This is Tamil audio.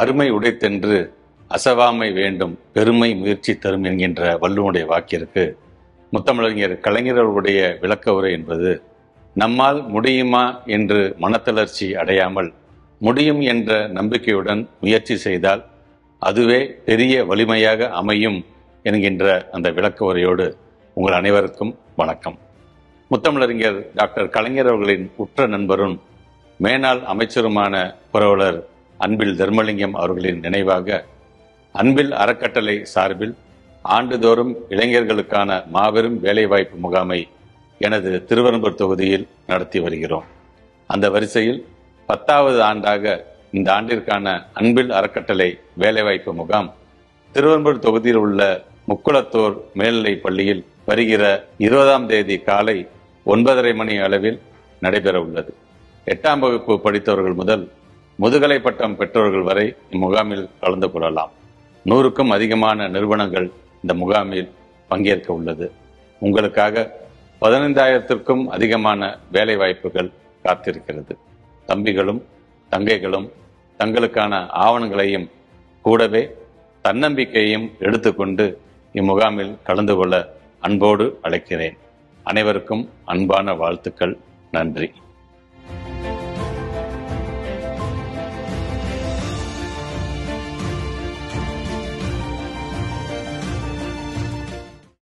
அருமை உடைத்தென்று அசவாமை வேண்டும் பெருமை முயற்சி தரும் என்கின்ற வள்ளுவனுடைய வாக்கிற்கு முத்தமிழறிஞர் கலைஞர் அவர்களுடைய விளக்க உரை என்பது நம்மால் முடியுமா என்று மனத்தளர்ச்சி அடையாமல் முடியும் என்ற நம்பிக்கையுடன் முயற்சி செய்தால் அதுவே பெரிய வலிமையாக அமையும் என்கின்ற அந்த விளக்க உரையோடு உங்கள் அனைவருக்கும் வணக்கம். முத்தமிழறிஞர் டாக்டர் கலைஞர் அவர்களின் உற்ற நண்பரும் மேனாள் அமைச்சருமான புரவலர் அன்பில் தர்மலிங்கம் அவர்களின் நினைவாக அன்பில் அறக்கட்டளை சார்பில் ஆண்டுதோறும் இளைஞர்களுக்கான மாபெரும் வேலைவாய்ப்பு முகாமை எனது திருவெரும்பூர் தொகுதியில் நடத்தி வருகிறோம். அந்த வரிசையில் 10வது ஆண்டாக இந்த ஆண்டிற்கான அன்பில் அறக்கட்டளை வேலைவாய்ப்பு முகாம் திருவெரும்பூர் தொகுதியில் உள்ள முக்குளத்தூர் மேல்நிலைப் பள்ளியில் வருகிற 20ஆம் தேதி காலை 9:30 மணி அளவில் நடைபெற உள்ளது. 8ஆம் வகுப்பு படித்தவர்கள் முதல் முதுகலை பட்டம் பெற்றவர்கள் வரை இம்முகாமில் கலந்து கொள்ளலாம். 100க்கும் அதிகமான நிறுவனங்கள் இந்த முகாமில் பங்கேற்க உள்ளது. உங்களுக்காக 15,000த்திற்கும் அதிகமான வேலை வாய்ப்புகள் காத்திருக்கிறது. தம்பிகளும் தங்கைகளும் தங்களுக்கான ஆவணங்களையும் கூடவே தன்னம்பிக்கையையும் எடுத்துக்கொண்டு இம்முகாமில் கலந்து கொள்ள அன்போடு அழைக்கிறேன். அனைவருக்கும் அன்பான வாழ்த்துக்கள். நன்றி.